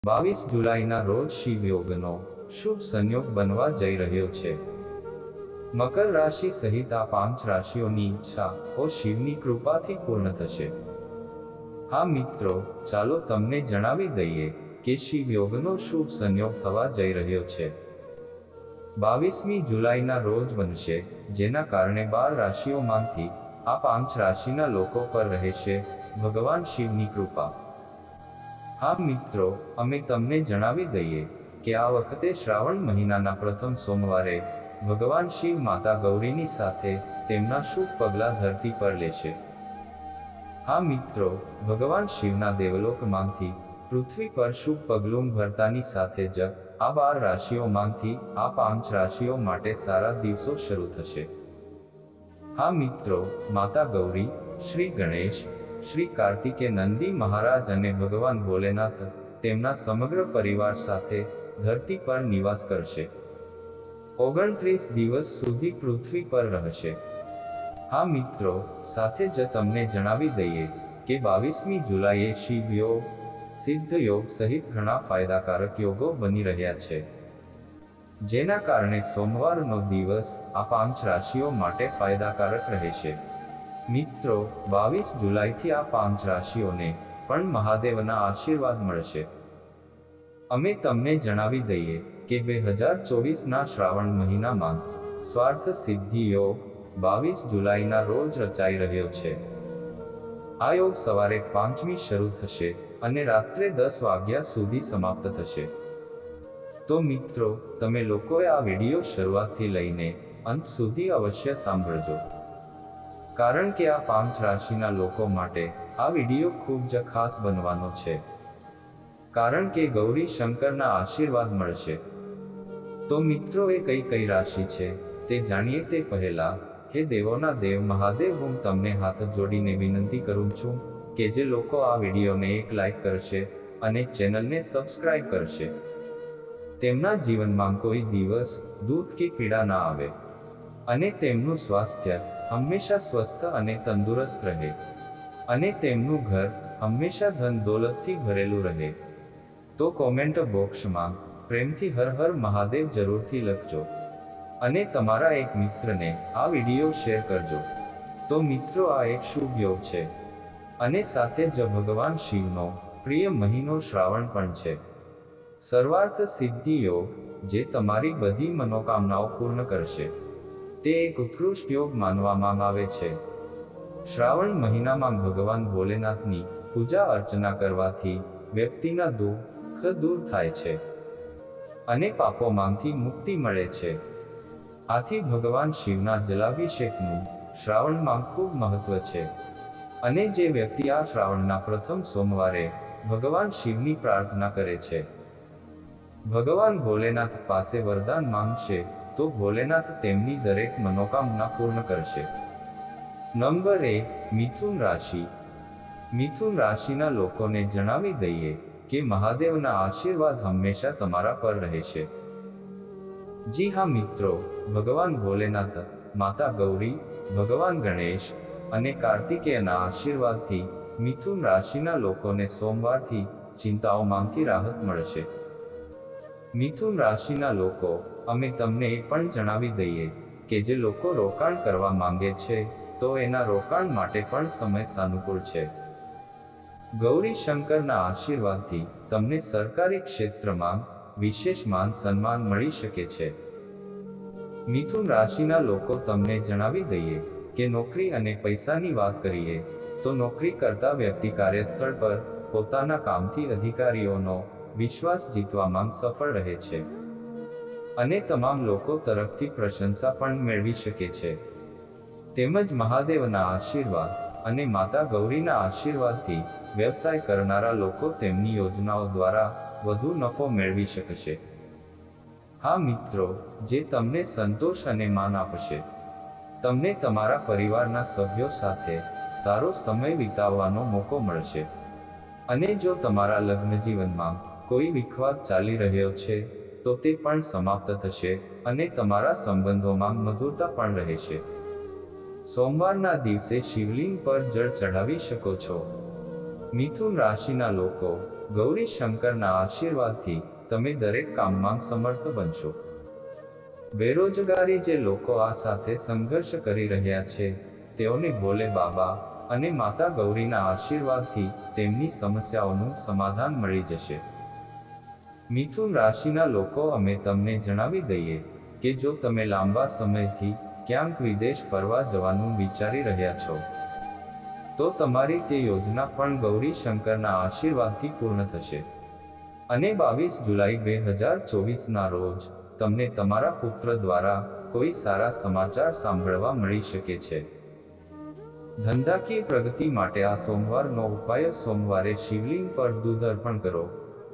22 જુલાઈના રોજ શિવયોગનો શુભ સંયોગ બનવા જઈ રહ્યો છે. મકર રાશિ સહિત આ 5 રાશિઓની ઈચ્છા શિવની કૃપાથી પૂર્ણ થશે. હા મિત્રો, ચાલો તમને જણાવી દઈએ કે શિવયોગનો શુભ સંયોગ થવા જઈ રહ્યો છે. 22મી જુલાઈના રોજ બનશે, જેના કારણે 12 રાશિઓમાંથી આ 5 રાશિના લોકો પર રહેશે ભગવાન શિવની કૃપા. હા મિત્રો, અમે તમને જણાવી દઈએ કે આ વખતે શ્રાવણ મહિનાના પ્રથમ સોમવારે ભગવાન શિવ માતા ગૌરીની સાથે તેમના શુભ પગલાં ધરતી પર લેશે. હા મિત્રો, ભગવાન શિવના દેવલોકમાંથી પૃથ્વી પર શુભ પગલું ભરતાની સાથે જ આ 12 રાશિઓમાંથી આ 5 રાશિઓ માટે સારા દિવસો શરૂ થશે. હા મિત્રો, માતા ગૌરી, શ્રી ગણેશ, શ્રી કાર્તિકે, નંદી મહારાજ અને ભગવાન ભોલેનાથ તેમના સમગ્ર પરિવાર સાથે ધરતી પર નિવાસ કરશે. 29 દિવસ સુધી પૃથ્વી પર રહેશે. હા મિત્રો, સાથે જ તમને જણાવી દઈએ કે 22મી જુલાઈએ શિવ યોગ, સિદ્ધ યોગ સહિત ઘણા ફાયદાકારક યોગો બની રહ્યા છે, જેના કારણે સોમવારનો દિવસ આ 5 રાશિઓ માટે ફાયદાકારક રહેશે. મિત્રો, 22 જુલાઈથી આ 5 રાશિઓને પણ મહાદેવના આશીર્વાદ મળશે. અમે તમને જણાવી દઈએ કે 2024ના શ્રાવણ મહિનામાં સ્વાર્થ સિદ્ધિ યોગ 22 જુલાઈના રોજ રચાઈ રહ્યો છે. આ યોગ સવારે 5મી શરૂ થશે અને રાત્રે 10 વાગ્યા સુધી સમાપ્ત થશે. તો મિત્રો, તમે લોકોએ આ વિડીયો શરૂઆતથી લઈને અંત સુધી અવશ્ય સાંભળજો, કારણ કે આ 5 રાશિના લોકો માટે આ વિડીયો ખૂબ જ ખાસ બનવાનો છે, કારણ કે ગૌરી શંકરના આશીર્વાદ મળશે. તો મિત્રો, એ કઈ રાશિ છે તે જાણીએ તે પહેલા, હે દેવોના દેવ મહાદેવ, હું તમને હાથ જોડીને વિનંતી કરું છું કે જે લોકો આ વિડીયોને એક લાઈક કરશે અને ચેનલને સબસ્ક્રાઇબ કરશે, તેમના જીવનમાં કોઈ દિવસ દુઃખ કે પીડા ના આવે અને તેમનું સ્વાસ્થ્ય હંમેશા સ્વસ્થ અને તંદુરસ્ત રહે અને તેમનું ઘર હંમેશા ધન દોલતથી ભરેલું રહે. તો કોમેન્ટ બોક્સમાં પ્રેમથી હર હર મહાદેવ જરૂરથી લખજો અને તમારા એક મિત્રને આ વિડીયો શેર કરજો. તો મિત્રો, આ એક શુભ યોગ છે અને સાથે જ ભગવાન શિવનો પ્રિય મહિનો શ્રાવણ પણ છે. સર્વાર્થ સિદ્ધિ યોગ, જે તમારી બધી મનોકામનાઓ પૂર્ણ કરશે, તે એક ઉત્કૃષ્ટ યોગ માનવામાં આવે છે. શ્રાવણ મહિનામાં ભગવાન ભોલેનાથની પૂજા અર્ચના કરવાથી વ્યક્તિના દુઃખ દૂર થાય છે અને પાપોમાંથી મુક્તિ મળે છે. આથી ભગવાન શિવના જલાભિષેકનું શ્રાવણમાં ખૂબ મહત્વ છે અને જે વ્યક્તિ આ શ્રાવણના પ્રથમ સોમવારે ભગવાન શિવની પ્રાર્થના કરે છે, ભગવાન ભોલેનાથ પાસે વરદાન માંગશે, તો ભોલેનાથ તેમની દરેક મનોકામના પૂર્ણ કરશે. નંબર 1, મિથુન રાશિ. મિથુન રાશિના લોકોને જણાવી દઈએ કે મહાદેવના આશીર્વાદ હંમેશા તમારા પર રહેશે. જી હા મિત્રો, ભગવાન ભોલેનાથ, માતા ગૌરી, ભગવાન ગણેશ અને કાર્તિકેયના આશીર્વાદથી મિથુન રાશિના લોકોને સોમવારથી ચિંતાઓમાંથી રાહત મળશે. મિથુન રાશિના લોકો, અમે તમને એ પણ જણાવી દઈએ કે જે લોકો રોકાણ કરવા માંગે છે, તો એના રોકાણ માટે પણ સમય સાનુકૂળ છે. ગૌરી શંકરના આશીર્વાદથી તમને સરકારી ક્ષેત્રમાં વિશેષ માન સન્માન મળી શકે છે. મિથુન રાશિના લોકો, તમને જણાવી દઈએ કે નોકરી અને પૈસાની વાત કરીએ તો નોકરી કરતા વ્યક્તિ કાર્યસ્થળ પર પોતાના કામથી અધિકારીઓનો વિશ્વાસ જીતવામાં સફળ રહે છે અને તમામ લોકો તરફથી પ્રશંસા પણ મેળવી શકે છે. તેમજ મહાદેવના આશીર્વાદ અને માતા ગૌરીના આશીર્વાદથી વ્યવસાય કરનારા લોકો તેમની યોજનાઓ દ્વારા વધુ નફો મેળવી શકશે. હા મિત્રો, જે તમને સંતોષ અને માન આપશે. તમને તમારા પરિવારના સભ્યો સાથે સારો સમય વિતાવવાનો મોકો મળશે અને જો તમારા લગ્ન જીવનમાં કોઈ વિખવાદ ચાલી રહ્યો છે, તો તે પણ સમાપ્ત થશે અને તમારા સંબંધોમાં મધુરતા પણ રહેશે. સોમવારના દિવસે શિવલિંગ પર જળ ચઢાવી શકો છો. મિથુન રાશિના લોકો, ગૌરી શંકરના આશીર્વાદથી તમે દરેક કામમાં સમર્થ બનશો. બેરોજગારી જે લોકો આ સાથે સંઘર્ષ કરી રહ્યા છે, તેઓને ભોલે બાબા અને માતા ગૌરીના આશીર્વાદથી તેમની સમસ્યાઓનું સમાધાન મળી જશે. મિથુન રાશિના લોકો, અમે તમને જણાવી દઈએ કે જો તમે લાંબા સમયથી ક્યાંક વિદેશ ફરવા જવાનું વિચારી રહ્યા છો, તો તમારી તે યોજના પણ ગૌરી શંકરના આશીર્વાદથી પૂર્ણ થશે. અને 22 જુલાઈ 2024ના રોજ તમને તમારા પુત્ર દ્વારા કોઈ સારા સમાચાર સાંભળવા મળી શકે છે. ધંધાકીય પ્રગતિ માટે આ સોમવારનો ઉપાય: સોમવારે શિવલિંગ પર દૂધ અર્પણ કરો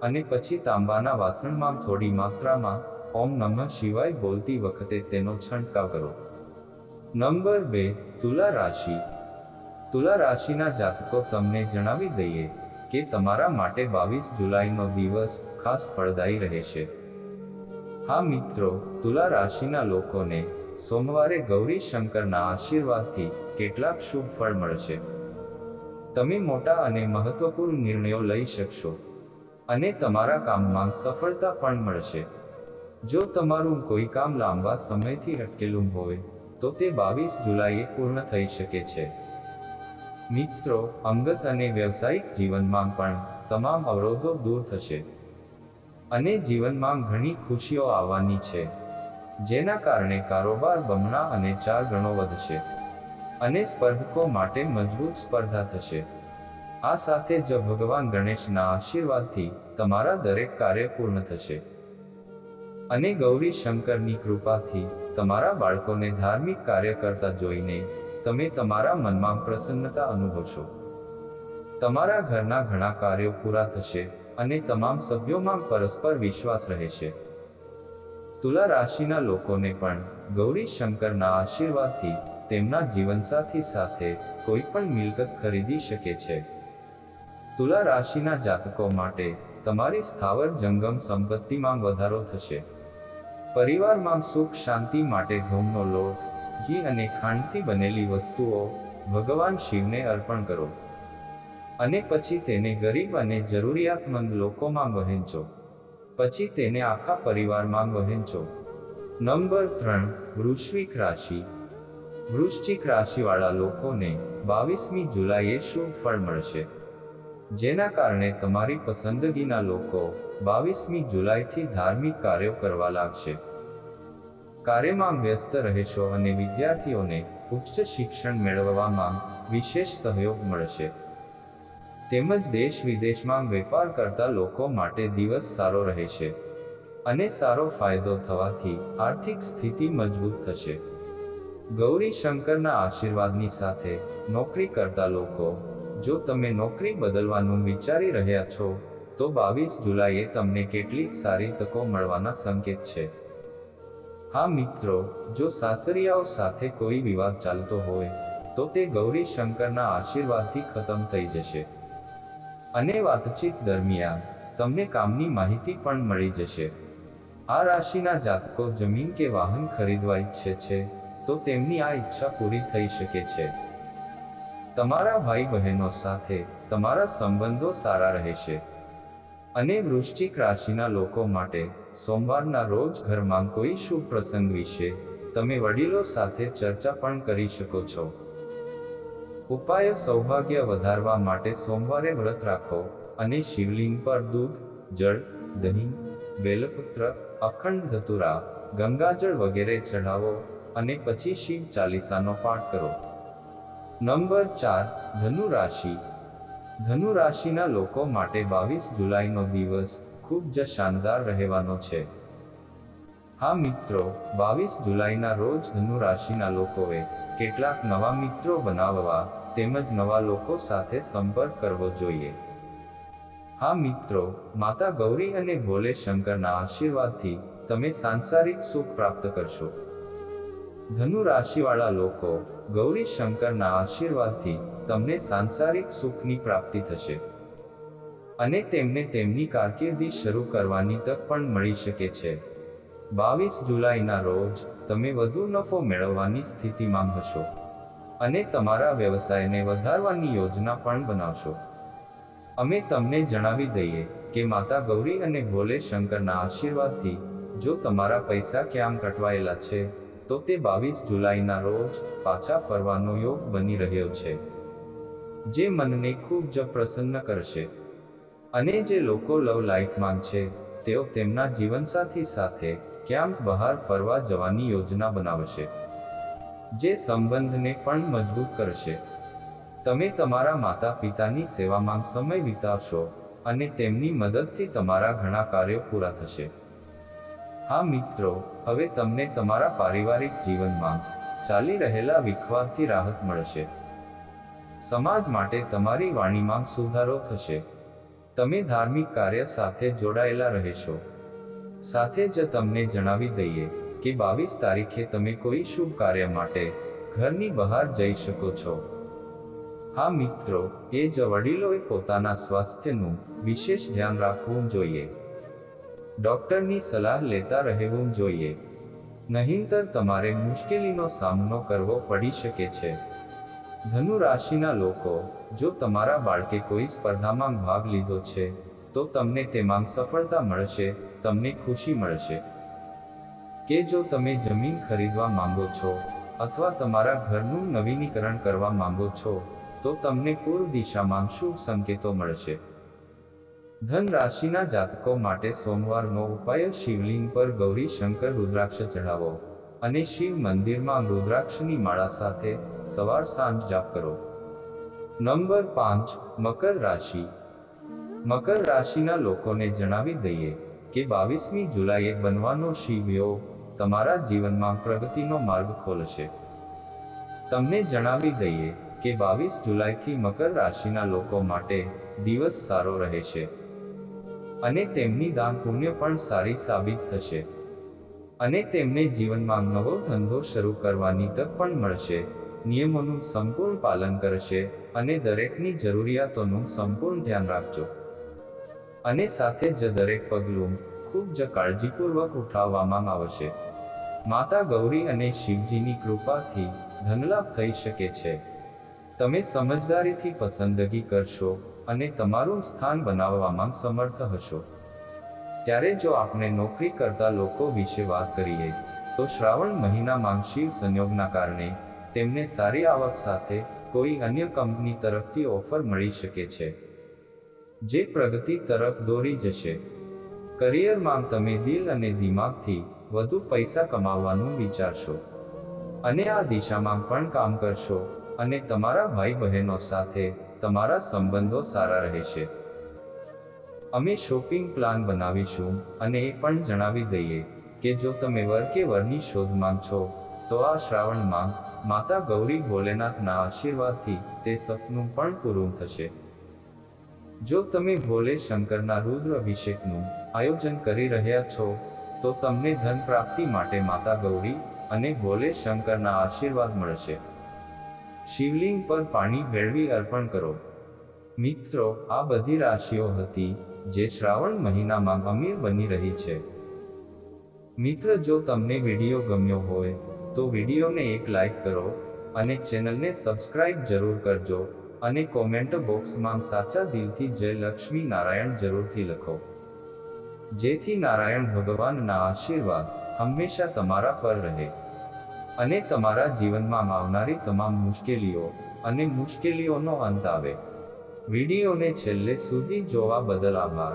અને પછી તાંબાના વાસણમાં થોડી માત્રામાં ઓમ નમઃ શિવાય બોલતી વખતે તેનો છંટકાવ કરો. નંબર 2, તુલા રાશિ. તુલા રાશિના જાતકો, તમને જણાવી દઈએ કે તમારા માટે 22 જુલાઈનો દિવસ ખાસ ફળદાયી રહેશે. હા મિત્રો, તુલા રાશિના લોકોને સોમવારે ગૌરી શંકરના આશીર્વાદથી કેટલાક શુભ ફળ મળશે. તમે મોટા અને મહત્વપૂર્ણ નિર્ણયો લઈ શકશો અને તમારા કામમાં સફળતા પણ મળશે. જો તમારું કોઈ કામ લાંબા સમયથી અટકેલું હોય, તો તે 22 જુલાઈએ પૂર્ણ થઈ શકે છે. મિત્રો, અંગત અને વ્યવસાયિક જીવનમાં પણ તમામ અવરોધો દૂર થશે અને જીવનમાં ઘણી ખુશીઓ આવવાની છે, જેના કારણે કારોબાર બમણા અને 4 ગણો વધશે અને સ્પર્ધકો માટે મજબૂત સ્પર્ધા થશે. આ સાથે જ ભગવાન ગણેશના આશીર્વાદથી તમારા દરેક કાર્ય પૂર્ણ થશે અને ગૌરી શંકરની કૃપાથી તમારા બાળકોને ધાર્મિક કાર્ય કરતા જોઈને તમે તમારા મનમાં પ્રસન્નતા અનુભવશો. તમારા ઘરના ઘણા કાર્યો પૂરા થશે અને તમામ સભ્યોમાં પરસ્પર વિશ્વાસ રહેશે. તુલા રાશિના લોકોને પણ ગૌરી શંકરના આશીર્વાદથી તેમના જીવનસાથી સાથે કોઈ પણ મિલકત ખરીદી શકે છે. તુલા રાશિના જાતકો માટે તમારી સ્થાવર જંગમ સંપત્તિમાં વધારો થશે. પરિવારમાં સુખ શાંતિ માટે ઘઉંનો લોટ, ઘી અને ખાંડથી બનેલી વસ્તુઓ ભગવાન શિવને અર્પણ કરો અને પછી તેને ગરીબ અને જરૂરિયાતમંદ લોકોમાં વહેંચો. પછી તેને આખા પરિવારમાં વહેંચો. નંબર 3, વૃશ્ચિક રાશિ. વૃશ્ચિક રાશિવાળા લોકોને 22મી જુલાઈએ શુભ ફળ મળશે, જેના કારણે તમારી પસંદગીના લોકો 22મી જુલાઈથી ધાર્મિક કાર્યો કરવા લાગશે. કાર્યમાં વ્યસ્ત રહેશો અને વિદ્યાર્થીઓને ઉચ્ચ શિક્ષણ મેળવવામાં વિશેષ સહયોગ મળશે. તેમજ દેશ વિદેશમાં વેપાર કરતા લોકો માટે દિવસ સારો રહેશે અને સારો ફાયદો થવાથી આર્થિક સ્થિતિ મજબૂત થશે. ગૌરી શંકરના આશીર્વાદની સાથે નોકરી કરતા લોકો, જો તમે નોકરી બદલવાનું વિચારી રહ્યા છો, તો 22 જુલાઈએ તમને કેટલીક સારી તકો મળવાના સંકેત છે. હા મિત્રો, જો સાસરિયાઓ સાથે કોઈ વિવાદ ચાલતો હોય, તો તે ગૌરી શંકરના આશીર્વાદથી ખતમ થઈ જશે અને વાતચીત દરમિયાન તમને કામની માહિતી પણ મળી જશે. આ રાશિના જાતકો જમીન કે વાહન ખરીદવા ઈચ્છે છે, તો તેમની આ ઈચ્છા પૂરી થઈ શકે છે. તમારા ભાઈ બહેનો સાથે તમારા સંબંધો સારા રહેશે. અને વૃશ્ચિક રાશિના લોકો માટે સોમવારના રોજ ઘરમાં કોઈ શુભ પ્રસંગ વિશે તમે વડીલો સાથે ચર્ચા પણ કરી શકો છો. ઉપાય: સૌભાગ્ય વધારવા માટે સોમવારે વ્રત રાખો અને શિવલિંગ પર દૂધ, જળ, દહીં, બેલપત્ર, અખંડ ધતુરા, ગંગાજળ વગેરે ચઢાવો અને પછી શિવ ચાલીસાનો પાઠ કરો. નંબર 4, ધનુ રાશિ. ધનુ રાશિના લોકો માટે 22 જુલાઈનો દિવસ ખૂબ જ શાનદાર રહેવાનો છે. હા મિત્રો, 22 જુલાઈના રોજ ધનુ રાશિના લોકોએ કેટલાક નવા મિત્રો બનાવવા તેમજ નવા લોકો સાથે સંપર્ક કરવો જોઈએ. હા મિત્રો, માતા ગૌરી અને ભોલે શંકરના આશીર્વાદથી તમે સાંસારિક સુખ પ્રાપ્ત કરશો. ધનુ રાશિવાળા લોકો, ગૌરી શંકરના આશીર્વાદથી તમને સાંસારિક સુખની પ્રાપ્તિ થશે અને તેમને તેમની કારકિર્દી શરૂ કરવાની તક પણ મળી શકે છે. 22 જુલાઈના રોજ તમે વધુ નફો મેળવવાની સ્થિતિમાં હશો અને તમારા વ્યવસાયને વધારવાની યોજના પણ બનાવશો. અમે તમને જણાવી દઈએ કે માતા ગૌરી અને ભોલે શંકરના આશીર્વાદથી જો તમારા પૈસા ક્યાંક અટવાયેલા છે તો તે 22 જુલાઈના રોજ પાછા ફરવાનો યોગ બની રહ્યો છે, જે મનને ખૂબ જ પ્રસન્ન કરશે. અને જે લોકો લવ લાઈફમાં છે તેઓ તેમના જીવનસાથી સાથે ક્યાંક બહાર ફરવા જવાની યોજના બનાવશે, જે સંબંધને પણ મજબૂત કરશે. તમે તમારા માતા પિતાની સેવામાં સમય વિતાવશો અને તેમની મદદથી તમારા ઘણા કાર્યો પૂરા થશે. હા મિત્રો, હવે તમને તમારા પારિવારિક જીવનમાં ચાલી રહેલા વિખવાદથી રાહત મળશે. સમાજ માટે તમારી વાણીમાં સુધારો થશે. તમે ધાર્મિક કાર્ય સાથે જોડાયેલા રહેશો. સાથે જ તમને જણાવી દઈએ કે 22 તારીખે તમે કોઈ શુભ કાર્ય માટે ઘરની બહાર જઈ શકો છો. હા મિત્રો, એ જ વડીલોએ પોતાના સ્વાસ્થ્યનું વિશેષ ધ્યાન રાખવું જોઈએ. ડોક્ટરની સલાહ લેતા રહેવું જોઈએ, નહીંતર તમારે મુશ્કેલીનો સામનો કરવો પડી શકે છે. ધનુ રાશિના લોકો, જો તમારા બાળકે કોઈ સ્પર્ધામાં ભાગ લીધો છે તો તમને તેમાં સફળતા મળશે, તમને ખુશી મળશે. કે જો તમે જમીન ખરીદવા માંગો છો અથવા તમારા ઘરનું નવીનીકરણ કરવા માંગો છો તો તમને પૂર્વ દિશામાં શુભ સંકેતો મળશે. ધન રાશિના જાતકો માટે સોમવારનો ઉપાય શિવલિંગ પર ગૌરી શંકર રુદ્રાક્ષ ચઢાવો અને શિવ મંદિરમાં રુદ્રાક્ષની માળા સાથે સવાર સાંજ જાપ કરો. નંબર 5, મકર રાશિ. મકર રાશિના લોકોને જણાવી દઈએ કે 22મી જુલાઈએ બનવાનો શિવ યોગ તમારા જીવનમાં પ્રગતિનો માર્ગ ખોલશે. તમને જણાવી દઈએ કે 22 જુલાઈથી મકર રાશિના લોકો માટે દિવસ સારો રહેશે અને તેમની દાન પુણ્ય પણ સારી સાબિત થશે અને તેમને જીવનમાં નવો ધંધો શરૂ કરવાની તક પણ મળશે. નિયમોનું સંપૂર્ણ પાલન કરશે અને દરેકની જરૂરિયાતોનું સંપૂર્ણ ધ્યાન રાખજો. અને સાથે જ દરેક પગલું ખૂબ જ કાળજીપૂર્વક ઉઠાવવામાં આવશે. માતા ગૌરી અને શિવજીની કૃપાથી ધનલાભ થઈ શકે છે. તમે સમજદારીથી પસંદગી કરશો અને તમારું સ્થાન બનાવવામાં સમર્થ હશો. ત્યારે જો આપણે નોકરી કરતા લોકો વિશે વાત કરીએ તો શ્રાવણ મહિનામાં શિવ સંયોગના કારણે તેમને સારી આવક સાથે કોઈ અન્ય કંપની તરફથી ઓફર મળી શકે છે, જે પ્રગતિ તરફ દોરી જશે. કરિયરમાં તમે દિલ અને દિમાગથી વધુ પૈસા કમાવવાનું વિચારશો અને આ દિશામાં પણ કામ કરશો અને તમારા ભાઈ બહેનો સાથે તમારા સંબંધો સારા રહેશે. અમે શોપિંગ પ્લાન બનાવીશું અને એ પણ જણાવી દઈએ કે જો તમે વર કે વરની શોધમાં છો તો આ શ્રાવણમાં માતા ગૌરી ભોલેનાથના આશીર્વાદથી તે સપનું પણ પૂરું થશે. જો તમે ભોલે શંકરના રુદ્ર અભિષેકનું આયોજન કરી રહ્યા છો તો તમને ધન પ્રાપ્તિ માટે માતા ગૌરી અને ભોલે શંકરના આશીર્વાદ મળશે. શિવલિંગ પર પાણી ભેળવી અર્પણ કરો. મિત્રો, આ બધી રાશિઓ હતી જે શ્રાવણ મહિનામાં અમીર બની રહી છે. મિત્ર, જો તમને વિડીયો ગમ્યો હોય તો વિડીયોને એક લાઈક કરો અને ચેનલને સબસ્ક્રાઇબ જરૂર કરજો અને કોમેન્ટ બોક્સમાં સાચા દિલથી જય લક્ષ્મી નારાયણ જરૂરથી લખો, જેથી નારાયણ ભગવાનના આશીર્વાદ હંમેશા તમારા પર રહે અને તમારા જીવનમાં આવનારી તમામ મુશ્કેલીઓ અને મુશ્કેલીઓનો અંત આવે. વિડીયોને છેલ્લે સુધી જોવા બદલ આભાર.